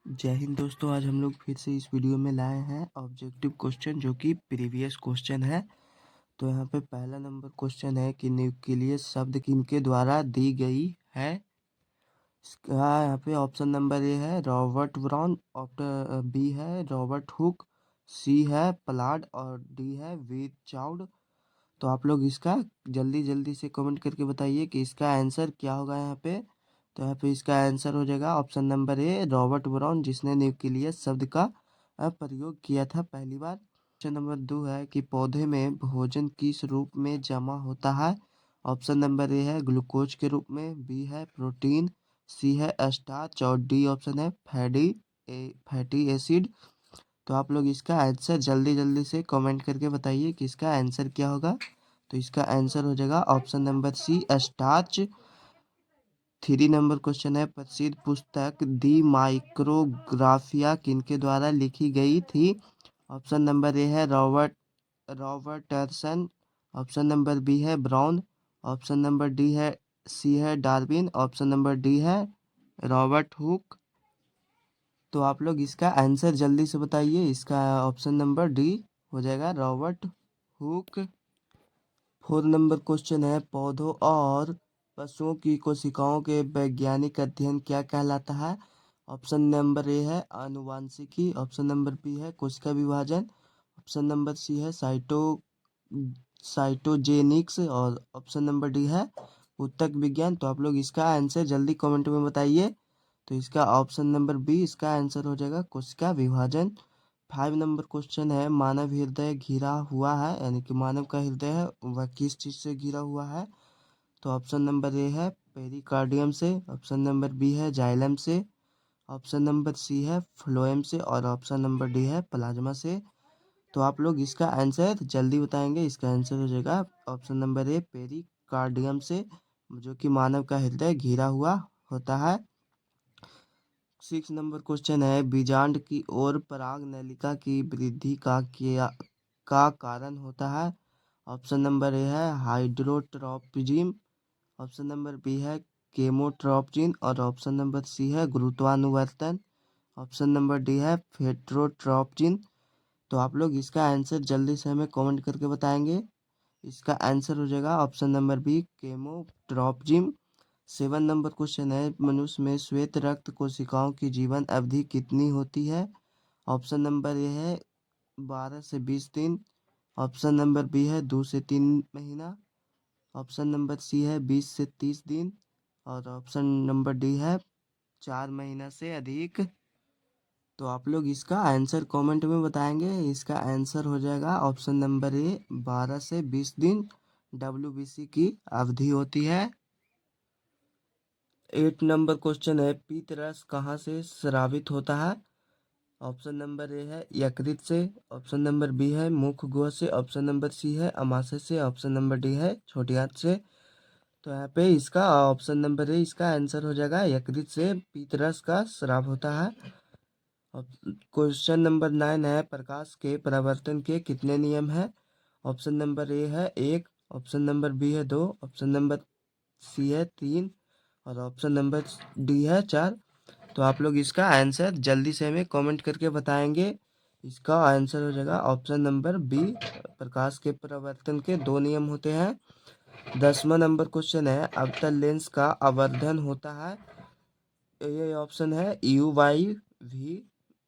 जय हिंद दोस्तों। आज हम लोग फिर से इस वीडियो में लाए हैं ऑब्जेक्टिव क्वेश्चन जो कि प्रीवियस क्वेश्चन है। तो यहाँ पे पहला नंबर क्वेश्चन है कि न्यूक्लियस शब्द किनके द्वारा दी गई है। इसका यहाँ पे ऑप्शन नंबर ए है रॉबर्ट ब्राउन, ऑप्शन बी है रॉबर्ट हुक, सी है प्लाड और डी है वीरचाउड। तो आप लोग इसका जल्दी जल्दी से कमेंट करके बताइए कि इसका आंसर क्या होगा यहाँ पे। तो यहाँ पे इसका आंसर हो जाएगा ऑप्शन नंबर ए रॉबर्ट ब्राउन, जिसने न्यूक्लियस शब्द का प्रयोग किया था पहली बार। क्वेश्चन नंबर 2 है कि पौधे में भोजन किस रूप में जमा होता है। ऑप्शन नंबर ए है ग्लूकोज के रूप में, बी है प्रोटीन, सी है स्टार्च और डी ऑप्शन है फैटी एसिड। तो आप लोग इसका आंसर जल्दी जल्दी से कमेंट करके बताइए कि इसका आंसर क्या होगा। तो इसका आंसर हो जाएगा option number C starch. 3 number question है प्रसिद्ध पुस्तक दी माइक्रोग्राफिया किनके द्वारा लिखी गई थी। ऑप्शन नंबर ए है रॉबर्टसन, ऑप्शन नंबर बी है ब्राउन, ऑप्शन नंबर डी है सी है डार्विन, ऑप्शन नंबर डी है रॉबर्ट हुक। तो आप लोग इसका आंसर जल्दी से बताइए। इसका ऑप्शन नंबर डी हो जाएगा रॉबर्ट हुक। 4 नंबर क्वेश्चन है पौधों और पशुओं की कोशिकाओं के वैज्ञानिक अध्ययन क्या कहलाता है। ऑप्शन नंबर ए है आनुवांशिकी, ऑप्शन नंबर बी है कोशिका विभाजन, ऑप्शन नंबर सी है साइटोजेनिक्स और ऑप्शन नंबर डी है ऊतक विज्ञान। तो आप लोग इसका आंसर जल्दी कमेंट में बताइए। तो इसका ऑप्शन नंबर बी इसका आंसर हो जाएगा कोशिका विभाजन। 5 नंबर क्वेश्चन है मानव हृदय घिरा हुआ है, यानी कि मानव का हृदय है वह किस चीज से घिरा हुआ है। तो ऑप्शन नंबर ए है पेरिकार्डियम से, ऑप्शन नंबर बी है जाइलम से, ऑप्शन नंबर सी है फ्लोएम से और ऑप्शन नंबर डी है प्लाज्मा से। तो आप लोग इसका आंसर जल्दी बताएंगे। इसका आंसर हो जाएगा ऑप्शन नंबर ए पेरिकार्डियम से, जो कि मानव का हृदय घिरा हुआ होता है। 6 नंबर क्वेश्चन है बीजांड की ओर पराग नलिका की वृद्धि का कारण होता है। ऑप्शन नंबर ए है हाइड्रोट्रोपिज्म, ऑप्शन नंबर बी है केमोट्रोपिज्म और ऑप्शन नंबर सी है गुरुत्वानुवर्तन, ऑप्शन नंबर डी है हेटेरोट्रोपिज्म। तो आप लोग इसका आंसर जल्दी से हमें कमेंट करके बताएंगे। इसका आंसर हो जाएगा option number B chemotropism. 7 number question है मनुष्य में श्वेत रक्त कोशिकाओं की जीवन अवधि कितनी होती है। ऑप्शन नंबर ए है 12 से 20 दिन, ऑप्शन नंबर बी है 2 से 3 महीना, ऑप्शन नंबर सी है 20 से 30 दिन और ऑप्शन नंबर डी है 4 महीना से अधिक। तो आप लोग इसका आंसर कमेंट में बताएंगे। इसका आंसर हो जाएगा ऑप्शन नंबर ए 12 से 20 दिन WBC की अवधि होती है। 8 नंबर क्वेश्चन है पीत रस कहाँ से स्रावित होता है। ऑप्शन नंबर ए है यकृत से, ऑप्शन नंबर बी है मुख गुहा से, ऑप्शन नंबर सी है अमाशय से, ऑप्शन नंबर डी है छोटी आंत से। तो यहाँ पे इसका ऑप्शन नंबर ए इसका आंसर हो जाएगा यकृत से पीत रस का स्राव होता है। क्वेश्चन नंबर 9 है प्रकाश के परावर्तन के कितने नियम हैं। ऑप्शन नंबर ए है 1, ऑप्शन नंबर बी है 2, ऑप्शन नंबर सी है 3 और ऑप्शन नंबर डी है 4। तो आप लोग इसका आंसर जल्दी से हमें कमेंट करके बताएंगे। इसका आंसर हो जाएगा ऑप्शन नंबर बी, प्रकाश के परावर्तन के 2 नियम होते हैं। 10वां नंबर क्वेश्चन है अवतल लेंस का आवर्धन होता है। ये ऑप्शन है U/V,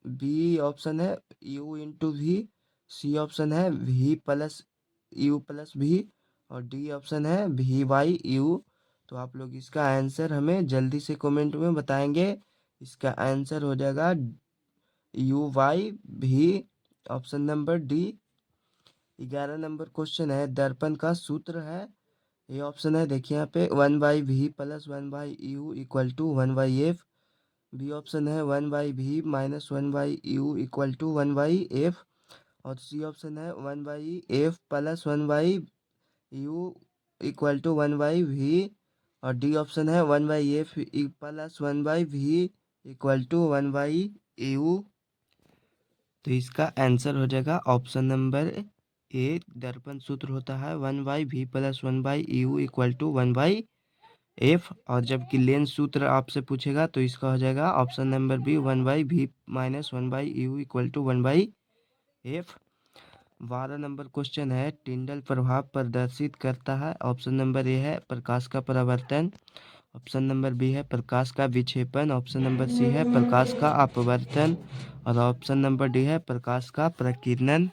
बी ऑप्शन है U/V, सी ऑप्शन है V+U+V और डी ऑप्शन है V/U। तो आप लोग इसका आंसर हमें जल्दी से कमेंट में बताएंगे। इसका आंसर हो जाएगा U/V, option number D. 11 number question है दर्पण का सूत्र है। ये ऑप्शन है देखिए यहाँ पे 1/V+1/U=1/F, बी ऑप्शन है 1/V-1/U=1/F और सी ऑप्शन है 1/F+1/U=1/V और डी ऑप्शन है 1/F+1/V=1/U। तो इसका आंसर हो जाएगा ऑप्शन नंबर ए, दर्पण सूत्र होता है 1/V+1/U=1/F। एफ, और जबकि लेंस सूत्र आपसे पूछेगा तो इसका हो जाएगा option number B 1/v minus 1/u equal to 1/f। 12 number question है, टिंडल प्रभाव प्रदर्शित करता है। ऑप्शन नंबर ए है प्रकाश का परावर्तन, ऑप्शन नंबर बी है प्रकाश का विक्षेपण, ऑप्शन नंबर सी है प्रकाश का अपवर्तन, और ऑप्शन नंबर डी है प्रकाश का प्रकीर्णन।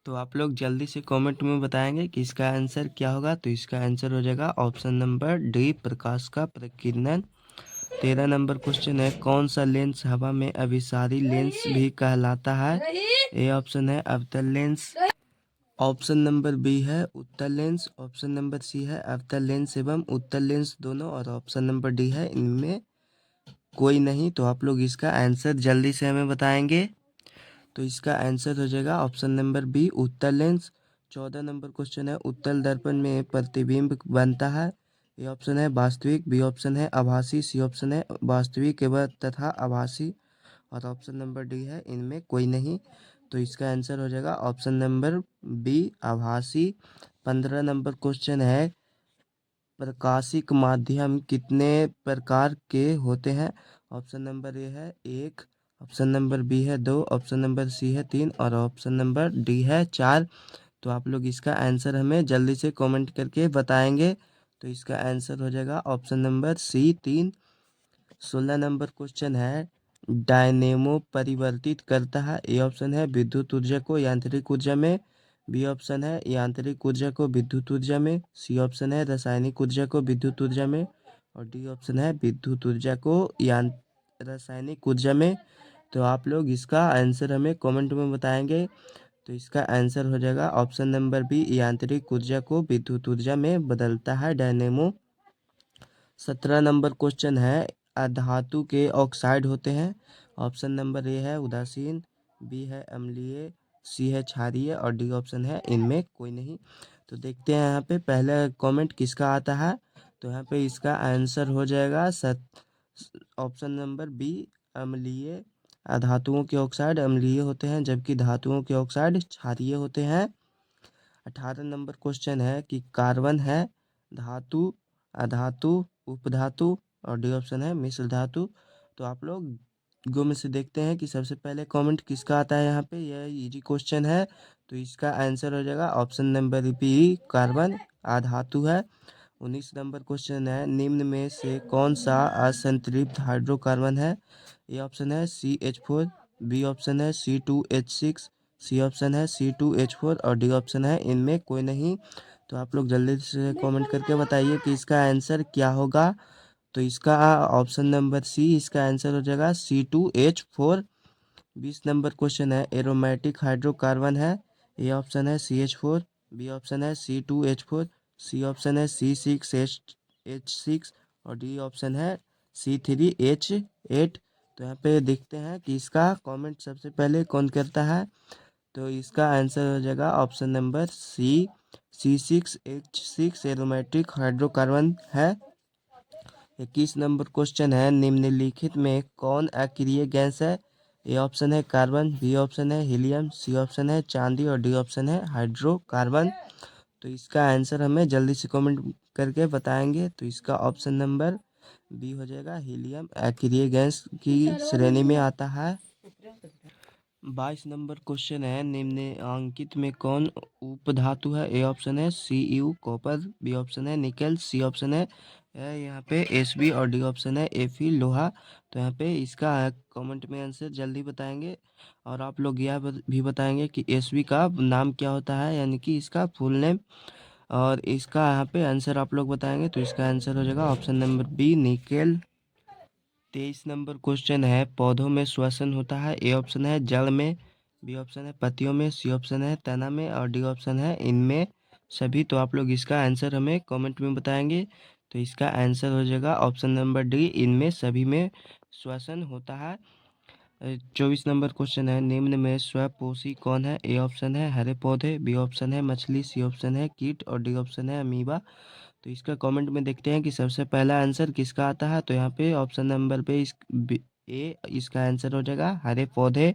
तो आप लोग जल्दी से कमेंट में बताएंगे कि इसका आंसर क्या होगा। तो इसका आंसर हो जाएगा ऑप्शन नंबर डी प्रकाश का प्रकीर्णन। 13 नंबर क्वेश्चन है, कौन सा लेंस हवा में अभिसारी लेंस भी कहलाता है। ए ऑप्शन है अवतल लेंस, ऑप्शन नंबर बी है उत्तल लेंस, ऑप्शन नंबर सी है अवतल लेंस एवं उत्तल लेंस दोनों, और ऑप्शन नंबर डी है इनमें कोई नहीं। तो आप लोग इसका आंसर जल्दी से हमें बताएंगे। तो इसका आंसर हो जाएगा ऑप्शन नंबर बी उत्तल लेंस। 14 नंबर क्वेश्चन है, उत्तल दर्पण में प्रतिबिंब बनता है। ए ऑप्शन है वास्तविक, बी ऑप्शन है आभासी, सी ऑप्शन है वास्तविक एवं तथा आभासी, और ऑप्शन नंबर डी है इनमें कोई नहीं। तो इसका आंसर हो जाएगा ऑप्शन नंबर बी आभासी। 15 नंबर क्वेश्चन है, प्रकाशिक माध्यम कितने प्रकार के होते हैं। ऑप्शन नंबर ए है 1, ऑप्शन नंबर बी है 2, ऑप्शन नंबर सी है 3, और ऑप्शन नंबर डी है 4। तो आप लोग इसका आंसर हमें जल्दी से कमेंट करके बताएंगे। तो इसका आंसर हो जाएगा option number C 3। 16 number question है, डायनेमो परिवर्तित करता है। ए ऑप्शन है विद्युत ऊर्जा को यांत्रिक ऊर्जा में, बी ऑप्शन है यांत्रिक ऊर्जा को विद्युत ऊर्जा में, सी ऑप्शन है रासायनिक ऊर्जा को विद्युत ऊर्जा में, और डी ऑप्शन है विद्युत ऊर्जा को रासायनिक ऊर्जा में। तो आप लोग इसका आंसर हमें कमेंट में बताएंगे। तो इसका आंसर हो जाएगा ऑप्शन नंबर बी यांत्रिक ऊर्जा को विद्युत ऊर्जा में बदलता है डायनेमो। 17 नंबर क्वेश्चन है, अधातु के ऑक्साइड होते हैं। ऑप्शन नंबर ए है उदासीन, बी है अम्लीय, सी है क्षारीय, और डी ऑप्शन है इनमें कोई नहीं। तो देखते हैं यहाँ पे पहला कमेंट किसका आता है। तो यहाँ पे इसका आंसर हो जाएगा ऑप्शन नंबर बी अम्लीय। अधातुओं के ऑक्साइड अम्लीय होते हैं जबकि धातुओं के ऑक्साइड क्षारीय होते हैं। 18 नंबर क्वेश्चन है कि कार्बन है धातु, अधातु, उपधातु, और डी ऑप्शन है मिश्र धातु। तो आप लोग गो में से देखते हैं कि सबसे पहले कमेंट किसका आता है। यहाँ पे यह इजी क्वेश्चन है। तो इसका आंसर हो जाएगा ऑप्शन नंबर बी कार्बन अधातु है। 19 नंबर क्वेश्चन है, निम्न में से कौन सा असंतृप्त हाइड्रोकार्बन है। ए ऑप्शन है CH4, बी ऑप्शन है C2H6, सी ऑप्शन है C2H4, और डी ऑप्शन है इनमें कोई नहीं। तो आप लोग जल्दी से कमेंट करके बताइए कि इसका आंसर क्या होगा। तो इसका ऑप्शन नंबर सी इसका आंसर हो जाएगा C2H4। 20 नंबर क्वेश्चन है, एरोमेटिक हाइड्रोकार्बन है। ए ऑप्शन है CH4, बी ऑप्शन है C2H4, सी ऑप्शन है C6H6, और डी ऑप्शन है C3H8। तो यहाँ पे देखते हैं कि इसका कमेंट सबसे पहले कौन करता है। तो इसका आंसर हो जाएगा option number C C6H6 aromatic hydrocarbon है। 21 नंबर क्वेश्चन है, निम्नलिखित में कौन अक्रिय गैस है। ए ऑप्शन है कार्बन, बी ऑप्शन है हीलियम, सी ऑप्शन है चांदी, और डी ऑप्शन है हाइड्रोकार्बन। तो इसका आंसर हमें जल्दी से कमेंट करके बताएंगे। तो इसका ऑप्शन नंबर बी हो जाएगा हीलियम अक्रिय गैस की श्रेणी में आता है। 22 नंबर क्वेश्चन है, निम्नलिखित में कौन उपधातु है। ए ऑप्शन है Cu कॉपर, बी ऑप्शन है निकेल, सी ऑप्शन है यहाँ पे Sb, और डी ऑप्शन है Fe लोहा। तो यहाँ पे इसका कमेंट में आंसर जल्दी बताएंगे। और आप लोग यह भी बताएंगे कि Sb का नाम क्या होता है, यानी कि इसका फुल नेम, और इसका यहाँ पे आंसर आप लोग बताएंगे। तो इसका आंसर हो जाएगा option number B nickel. 23 number question है, पौधों में श्वसन होता है। ए ऑप्शन है जड़ में, बी ऑप्शन है पत्तियों में, सी ऑप्शन है तना में, और डी ऑप्शन है इनमें सभी। तो आप लोग इसका आंसर हमें कमेंट में बताएंगे। तो इसका आंसर हो जाएगा ऑप्शन नंबर डी इनमें सभी में श्वसन होता है। 24 नंबर क्वेश्चन है, निम्न में स्वपोषी कौन है। ए ऑप्शन है हरे पौधे, बी ऑप्शन है मछली, सी ऑप्शन है कीट, और डी ऑप्शन है अमीबा। तो इसका कमेंट में देखते हैं कि सबसे पहला आंसर किसका आता है। तो यहाँ पे ऑप्शन नंबर पे ए इसका आंसर हो जाएगा हरे पौधे।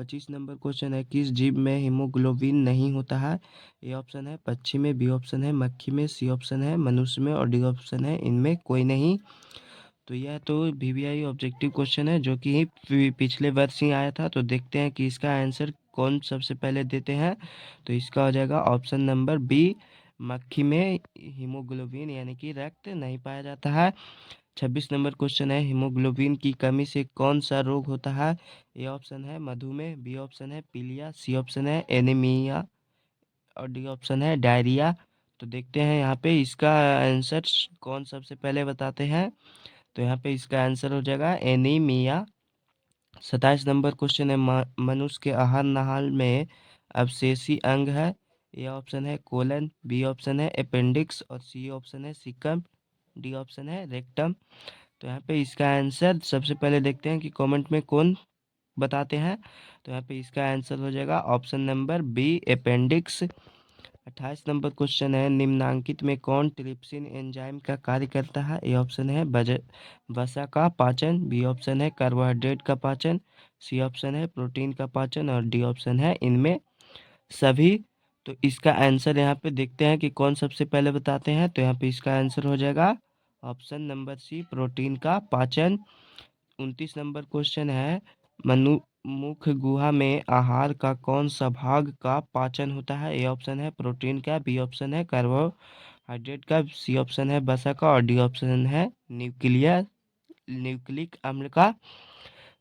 25 नंबर क्वेश्चन है, किस जीव में हीमोग्लोबिन नहीं होता है? ए ऑप्शन है पक्षी में, बी ऑप्शन है मक्खी में, सी ऑप्शन है मनुष्य में और डी ऑप्शन है इनमें कोई नहीं। तो यह तो वीवीआई ऑब्जेक्टिव क्वेश्चन है जो कि पिछले वर्ष ही आया था। तो देखते हैं कि इसका आंसर कौन सबसे पहले देते हैं। तो इसका हो जाएगा ऑप्शन नंबर बी, मक्खी में हीमोग्लोबिन यानी कि रक्त नहीं पाया जाता है। 26 नंबर क्वेश्चन है, हीमोग्लोबिन की कमी से कौन सा रोग होता है? ए ऑप्शन है मधुमेह, बी ऑप्शन है पीलिया, सी ऑप्शन है एनीमिया और डी ऑप्शन है डायरिया। तो देखते हैं यहाँ पे इसका आंसर कौन सबसे पहले बताते हैं। तो यहाँ पे इसका आंसर हो जाएगा एनीमिया। 27 नंबर क्वेश्चन है, मनुष्य के आहार नाल में अवशेषी अंग है? ए ऑप्शन है कोलन, बी ऑप्शन है अपेंडिक्स और सी ऑप्शन है सिकम, डी ऑप्शन है रेक्टम। तो यहाँ पे इसका आंसर सबसे पहले देखते हैं कि कमेंट में कौन बताते हैं। तो यहाँ पे इसका आंसर हो जाएगा option number B appendix. 28 number question है, निम्नांकित में कौन ट्रिप्सिन एंजाइम का कार्य करता है? ए ऑप्शन है वसा का पाचन, बी ऑप्शन है कार्बोहाइड्रेट का पाचन, सी ऑप्शन है प्रोटीन का पाचन और डी ऑप्शन है इनमें सभी। तो इसका आंसर यहाँ पे देखते हैं कि कौन सबसे पहले बताते हैं। तो यहाँ पे इसका आंसर हो जाएगा ऑप्शन नंबर सी प्रोटीन का पाचन। 29 नंबर क्वेश्चन है, मनु मुख गुहा में आहार का कौन सा भाग का पाचन होता है? ए ऑप्शन है प्रोटीन का, बी ऑप्शन है कार्बोहाइड्रेट का, सी ऑप्शन है वसा का और डी ऑप्शन है न्यूक्लिक अम्ल का।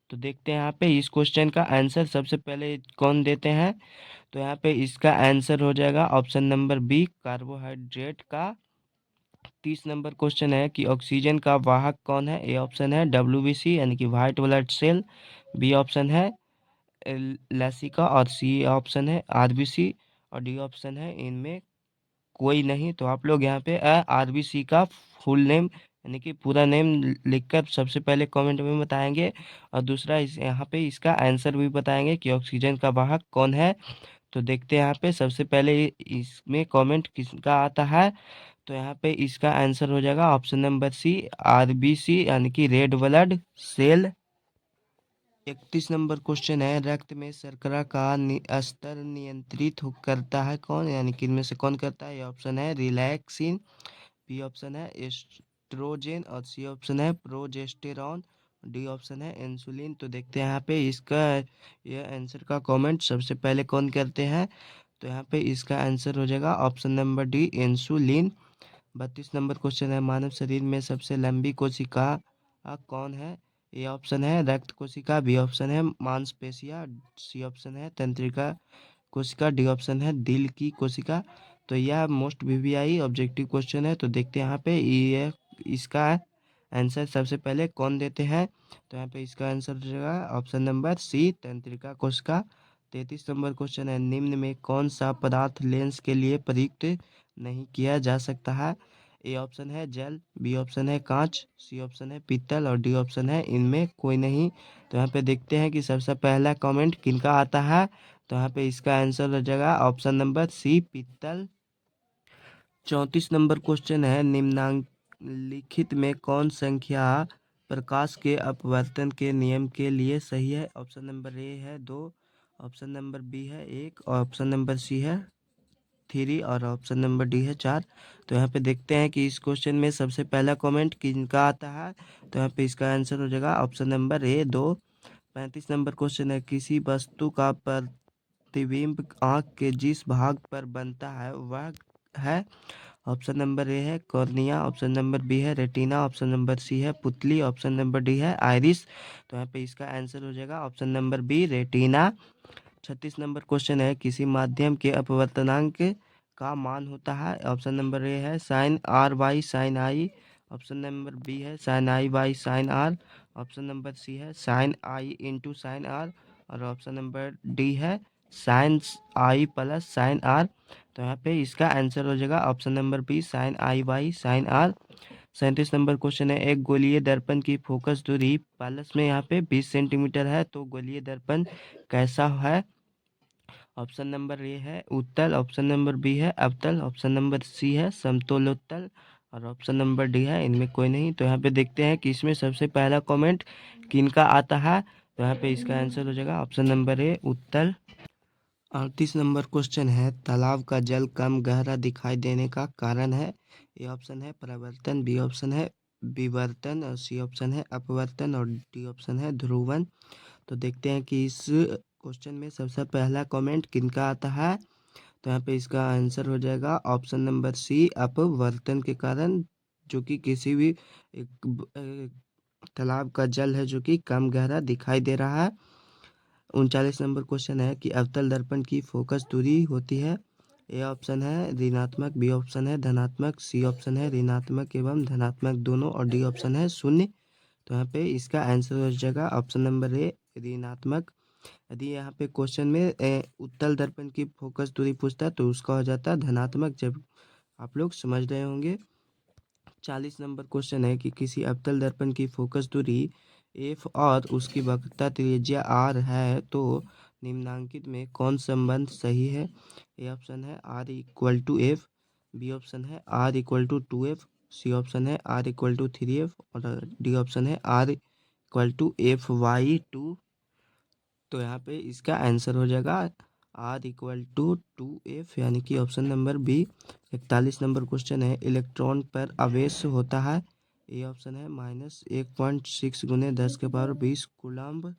तो देखते हैं यहाँ पे इस क्वेश्चन का आंसर सबसे पहले कौन देते हैं। तो यहाँ पे इसका आंसर हो जाएगा ऑप्शन नंबर बी कार्बोहाइड्रेट का। 30 नंबर क्वेश्चन है कि ऑक्सीजन का वाहक कौन है? ए ऑप्शन है WBC यानी कि white blood cell, B option है लसिका और सी ऑप्शन है RBC और डी ऑप्शन है इनमें कोई नहीं। तो आप लोग यहाँ पे RBC का फुल नेम यानी कि पूरा नेम लिखकर सबसे पहले कमेंट में बताएंगे और दूसरा इस यहाँ पे इसका आंसर भी बताएंगे कि ऑक्सीजन का वाहक कौन है। तो देखते हैं यहाँ पे सबसे पहले इसमें कमेंट किसका आता है। तो यहाँ पे इसका आंसर हो जाएगा ऑप्शन नंबर सी RBC यानी कि red blood cell. 31 number question है, रक्त में शर्करा का स्तर नियंत्रित करता है कौन? यानी कि इनमें से कौन करता है? ये ऑप्शन है रिलैक्सिन, बी ऑप्शन है एस्ट्रोजेन और सी ऑप्शन है प्रोजेस्टेरॉन, डी ऑप्शन है इंसुलिन। तो देखते हैं यहाँ पे इसका ये आंसर का कमेंट सबसे पहले कौन करते हैं। तो यहाँ पे इसका आंसर हो जाएगा option number D insulin. 32 number question है, मानव शरीर में सबसे लंबी कोशिका कौन है? ए ऑप्शन है रक्त कोशिका, बी ऑप्शन है मांसपेशियां, सी ऑप्शन है तंत्रिका कोशिका, डी ऑप्शन है दिल की कोशिका। तो यह मोस्ट वीवीआई ऑब्जेक्टिव क्वेश्चन है। तो देखते हैं यहाँ पे ये इसका आंसर सबसे पहले कौन देते हैं। तो यहाँ पे इसका आंसर हो जाएगा ऑप्शन नंबर सी तंत्रिका कोशिका। 33 नंबर क्वेश्चन है, निम्न में कौन सा पदार्थ लेंस के लिए प्रयुक्त नहीं किया जा सकता है? ए ऑप्शन है जल, बी ऑप्शन है कांच, सी ऑप्शन है पीतल और डी ऑप्शन है इनमें कोई नहीं। तो यहाँ पे देखते हैं कि सबसे पहला कमेंट किनका आता है। तो यहाँ पे इसका आंसर हो जाएगा ऑप्शन नंबर सी पीतल। 34 नंबर क्वेश्चन है, निम्नलिखित में कौन संख्या प्रकाश के अपवर्तन के नियम के लिए सही है? ऑप्शन नंबर ए है 2, ऑप्शन नंबर बी है 1 और ऑप्शन नंबर सी है 3 और ऑप्शन नंबर डी है 4। तो यहाँ पे देखते हैं कि इस क्वेश्चन में सबसे पहला कमेंट किनका आता है। तो यहाँ पे इसका आंसर हो जाएगा ऑप्शन नंबर ए 2। 35 नंबर क्वेश्चन है, किसी वस्तु का प्रतिबिंब आँख के जिस भाग पर बनता है वह है? ऑप्शन नंबर ए है कॉर्निया, ऑप्शन नंबर बी है रेटिना, ऑप्शन नंबर सी है पुतली, ऑप्शन नंबर डी है आइरिस। तो यहाँ पे इसका आंसर हो जाएगा option number B retina. 36 number question है, किसी माध्यम के अपवर्तनांक का मान होता है? ऑप्शन नंबर ए है sine R by sine I, option number B है sine I by sine R, option number C है sine I into sine R और ऑप्शन नंबर डी है sine I plus sine R। तो यहाँ पे इसका answer हो जाएगा option number B sine I by sine R। 37 number question है, एक गोलीय दर्पण की फोकस दूरी पालस में यहाँ पे 20 सेंटीमीटर है, तो गोलीय दर्पण कैसा है? ऑप्शन नंबर ए है उत्तल, ऑप्शन नंबर बी है अवतल, ऑप्शन नंबर सी है समतलोत्तल और ऑप्शन नंबर डी है इनमें कोई नहीं। तो यहाँ पे देखते हैं कि इसमें सबसे पहला कमेंट किनका आता है। तो यहाँ पे इसका आंसर हो जाएगा ऑप्शन नंबर ए उत्तर। 38 नंबर क्वेश्चन है, तालाब का जल कम गहरा दिखाई देने का कारण है। ए ऑप्शन है परिवर्तन, बी ऑप्शन है विवर्तन, और सी ऑप्शन है अपवर्तन, और डी ऑप्शन है ध्रुवन। तो देखते हैं कि इस क्वेश्चन में सबसे पहला कमेंट किनका आता है। तो यहाँ पे इसका आंसर हो जाएगा ऑप्शन नंबर सी अपवर्तन के कारण, जो कि किसी भी तालाब का जल है जो कि कम गहरा दिखाई दे रहा है। 39 नंबर क्वेश्चन है कि अवतल दर्पण की फोकस दूरी होती है। ए ऑप्शन है ऋणात्मक, बी ऑप्शन है धनात्मक, सी ऑप्शन है ऋणात्मक एवं धनात्मक दोनों, और डी ऑप्शन है शून्य। तो यहाँ पे इसका आंसर हो जाएगा ऑप्शन नंबर ए ऋणात्मक। यदि यहाँ पे क्वेश्चन में उत्तल दर्पण की फोकस दूरी पूछता है तो उसका हो जाता है धनात्मक, जब आप लोग समझ रहे होंगे। 40 नंबर क्वेश्चन है कि किसी अवतल दर्पण की फोकस दूरी एफ और उसकी वक्रता त्रिज्या आर है तो निम्नांकित में कौन संबंध सही है। ए ऑप्शन है R equal to F, B option है R equal to 2f, C option है आर इक्वल टू 3f, और डी ऑप्शन है आर इक्वल टू FY2। तो यहाँ पे इसका आंसर हो जाएगा आर इक्वल टू 2f, यानी कि option number B. 41 number question है, इलेक्ट्रॉन पर आवेश होता है। ए ऑप्शन है -1.6 गुने 10⁻20 कूलम्ब,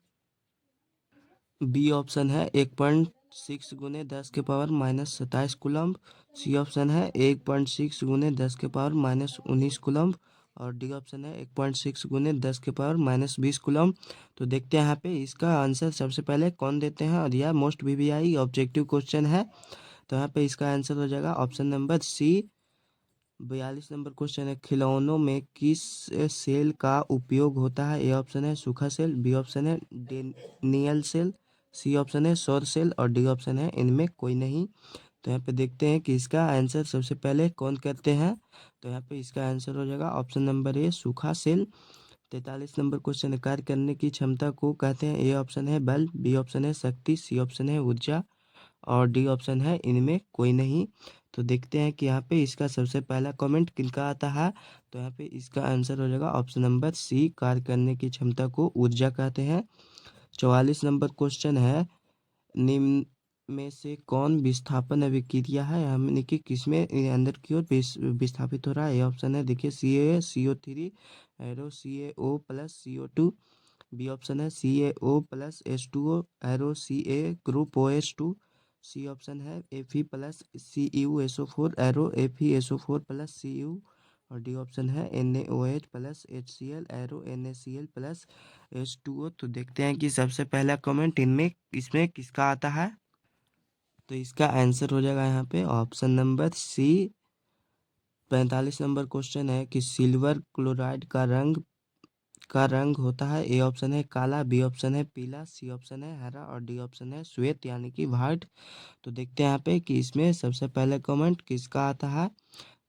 बी ऑप्शन है 1.6 गुने 10⁻−27 कूलम्ब, सी ऑप्शन है 1.6 गुने 10⁻−19 कूलम्ब, और डी ऑप्शन है 1.6 गुने 10⁻−20 कूलम्ब। तो देखते हैं यहाँ पे इसका आंसर सबसे पहले कौन देते हैं, और यह मोस्ट VVI ऑब्जेक्टिव क्वेश्चन है। तो यहाँ पे इसका आंसर हो जाएगा option number C. 42 number question है, खिलौनों में किस सेल का उपयोग होता है। ए ऑप्शन है सूखा सेल, बी ऑप्शन है डेनियल सेल, सी ऑप्शन है सौर सेल, और डी ऑप्शन है इनमें कोई नहीं। तो यहाँ पे देखते हैं कि इसका आंसर सबसे पहले कौन करते हैं। तो यहाँ पे इसका आंसर हो जाएगा ऑप्शन नंबर ए सूखा सेल। 43 नंबर क्वेश्चन है, कार्य करने की क्षमता को कहते हैं। ए ऑप्शन है बल, बी ऑप्शन है शक्ति, सी ऑप्शन है ऊर्जा, और डी ऑप्शन है इनमें कोई नहीं। तो देखते हैं कि यहाँ पे इसका सबसे पहला कमेंट किनका आता है। तो यहाँ पे इसका आंसर हो जाएगा ऑप्शन नंबर सी, कार्य करने की क्षमता को ऊर्जा कहते हैं। 44 नंबर क्वेश्चन है, निम्न में से कौन विस्थापन अभिक्रिया है, यानी कि किसमें अंदर की ओर विस्थापित हो रहा है। ए ऑप्शन है देखिए CaCO3 arrow CaO+CO2, B option है CaO+H2O arrow Ca group OH2, C option है Fe+CuSO4 एरो FeSO4+Cu, और डी ऑप्शन है NaOH+HCl एरो NaCl+H2O। तो देखते हैं कि सबसे पहला कमेंट इनमें इसमें किसका आता है। तो इसका आंसर हो जाएगा यहाँ पे option number C. 45 number question है कि सिल्वर क्लोराइड का रंग होता है। ए ऑप्शन है काला, बी ऑप्शन है पीला, सी ऑप्शन है हरा, और डी ऑप्शन है श्वेत यानी कि व्हाइट। तो देखते हैं यहाँ पे कि इसमें सबसे पहले कमेंट किसका आता है।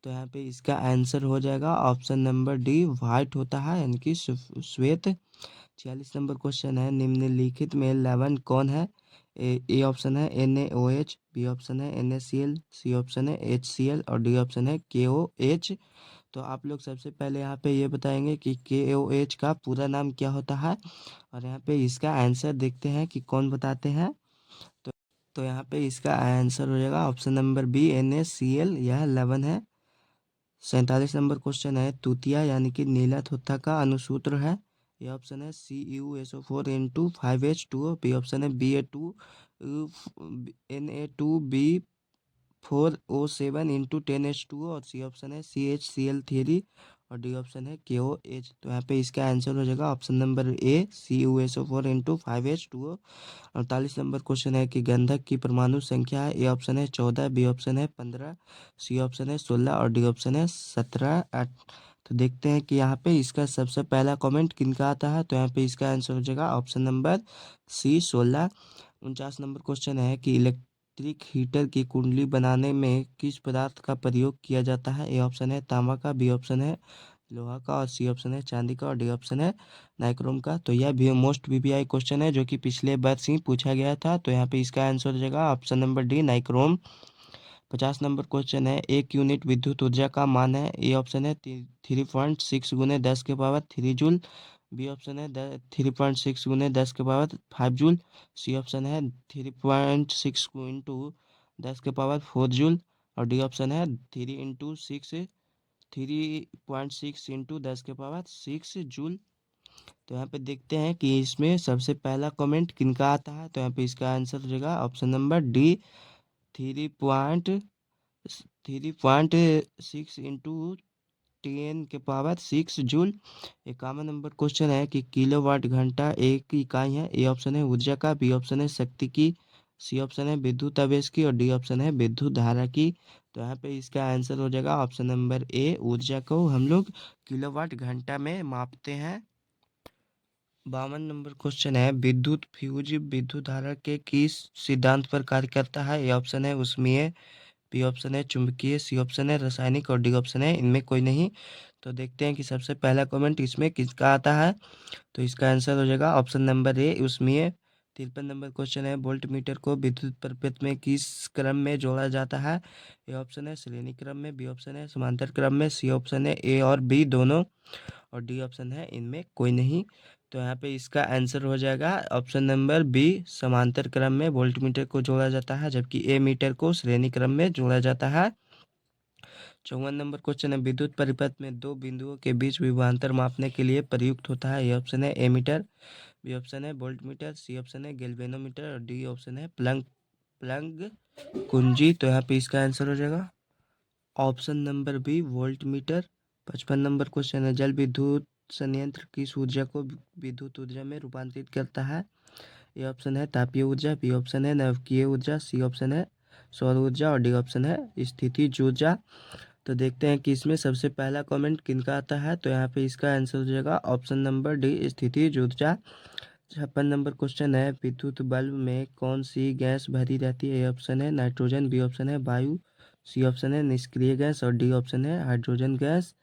तो यहाँ पे इसका आंसर हो जाएगा ऑप्शन नंबर डी व्हाइट होता है, यानी कि श्वेत। 46 नंबर क्वेश्चन है, निम्नलिखित में लवण कौन है। ए ऑप्शन है NaOH, बी ऑप्शन है NaCl, सी ऑप्शन है HCl, और डी ऑप्शन है KOH। तो आप लोग सबसे पहले यहाँ पे ये बताएंगे कि KOH का पूरा नाम क्या होता है, और यहाँ पे इसका आंसर देखते हैं कि कौन बताते हैं। तो यहाँ पे इसका आंसर हो जाएगा ऑप्शन नंबर बी NaCl, यह लवण है। 47 नंबर क्वेश्चन है, तूतिया यानी कि नीला थोथा का अनुसूत्र है। ये ऑप्शन है CuSO4 into 5H2O, B option है Ba2Na2B4O7 into 10H2O, और सी ऑप्शन है CHCl3, और डी ऑप्शन है KOH। तो यहाँ पे इसका आंसर हो जाएगा ऑप्शन नंबर ए CuSO4 into 5H2O। 48 number question है कि गंधक की परमाणु संख्या है। ए ऑप्शन है 14, बी ऑप्शन है 15, सी ऑप्शन है 16, और डी ऑप्शन है 17 8। तो देखते हैं कि यहाँ पे इसका सबसे पहला कमेंट किनका आता है। तो यहाँ पे इसका आंसर हो जाएगा option number C 16। 49 number question है कि इलेक्ट्रिक हीटर की कुंडली बनाने में किस पदार्थ का प्रयोग किया जाता है। ए ऑप्शन है तांबा का, बी ऑप्शन है लोहा का, और सी ऑप्शन है चांदी का, और डी ऑप्शन है नाइक्रोम का। तो यह भी मोस्ट VVI क्वेश्चन है जो कि पिछले वर्ष ही पूछा गया था। तो यहाँ पे इसका आंसर हो जाएगा option number D nichrome. 50 number question है, एक यूनिट विद्युत ऊर्जा का मान है। ए ऑप्शन है 3.6 गुने 10⁻³ जूल, बी ऑप्शन है 3.6 गुने 10 के पावर 5 जूल। सी ऑप्शन है 3.6 इंटू 10 के पावर 4 जूल। और डी ऑप्शन है 3.6 इंटू 10 के पावर 6 जूल। तो यहाँ पे देखते हैं कि इसमें सबसे पहला कमेंट किनका आता है। तो यहाँ पे इसका आंसर हो जाएगा ऑप्शन नंबर डी, 3.6 इंटू 10 के पावर 6 जूल। 51 नंबर क्वेश्चन है कि किलोवाट घंटा एक इकाई है। ए ऑप्शन है ऊर्जा का, बी ऑप्शन है शक्ति की, सी ऑप्शन है विद्युत आवेश की और डी ऑप्शन है विद्युत धारा की। तो यहाँ पे इसका आंसर हो जाएगा ऑप्शन नंबर ए, ऊर्जा को हम लोग किलोवाट घंटा में मापते हैं। 52 नंबर क्वेश्चन है विद्युत फ्यूज विद्युत धारा के किस सिद्धांत पर कार्य करता है। ए ऑप्शन है ऊष्मीय, बी ऑप्शन है चुंबकीय, सी ऑप्शन है रासायनिक और डी ऑप्शन है इनमें कोई नहीं। तो देखते हैं कि सबसे पहला कमेंट इसमें किसका आता है। तो इसका आंसर हो जाएगा ऑप्शन नंबर ए, ऊष्मीय। 53 नंबर क्वेश्चन है वोल्ट मीटर को विद्युत परिपथ में किस क्रम में जोड़ा जाता है। ए ऑप्शन है श्रेणी क्रम में, बी ऑप्शन है समांतर क्रम में, सी ऑप्शन है ए और बी दोनों और डी ऑप्शन है इनमें कोई नहीं। तो यहाँ पे इसका आंसर हो जाएगा ऑप्शन नंबर बी, समांतर क्रम में वोल्ट मीटर को जोड़ा जाता है जबकि ए मीटर को श्रेणी क्रम में जोड़ा जाता है। 54 नंबर क्वेश्चन है विद्युत परिपथ में दो बिंदुओं के बीच विभवांतर मापने के लिए प्रयुक्त होता है। ये ऑप्शन है ए मीटर, बी ऑप्शन है वोल्ट मीटर, सी ऑप्शन है गैल्वेनोमीटर और डी ऑप्शन है प्लंग प्लंग कुंजी। तो यहाँ पे इसका आंसर हो जाएगा option number B, voltmeter. 55 number question है जल विद्युत संयंत्र किस ऊर्जा को विद्युत ऊर्जा में रूपांतरित करता है। ए ऑप्शन है तापीय ऊर्जा, बी ऑप्शन है नाभिकीय ऊर्जा, सी ऑप्शन है सौर ऊर्जा और डी ऑप्शन है स्थितिज ऊर्जा। तो देखते हैं कि इसमें सबसे पहला कमेंट किनका आता है। तो यहाँ पे इसका आंसर हो जाएगा ऑप्शन नंबर डी, स्थितिज ऊर्जा। 56 नंबर क्वेश्चन है विद्युत बल्ब में कौन सी गैस भरी रहती है। ए ऑप्शन है नाइट्रोजन, बी ऑप्शन है वायु, सी ऑप्शन है निष्क्रिय गैस और डी ऑप्शन है हाइड्रोजन गैस।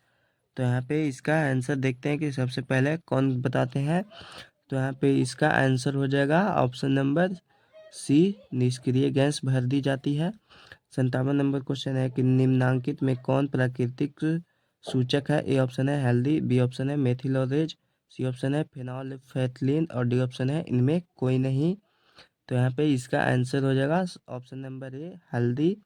तो यहाँ पे इसका आंसर देखते हैं कि सबसे पहले कौन बताते हैं। तो यहाँ पे इसका आंसर हो जाएगा ऑप्शन नंबर सी, निष्क्रिय गैस भर दी जाती है। 57 नंबर क्वेश्चन है कि निम्नांकित में कौन प्राकृतिक सूचक है। ए ऑप्शन है हल्दी, बी ऑप्शन है मेथिलोरेज, सी ऑप्शन है फेनॉल्फेथलीन और डी ऑप्शन है इनमें कोई नहीं। तो यहाँ पे इसका आंसर हो जाएगा ऑप्शन नंबर ए, हल्दी।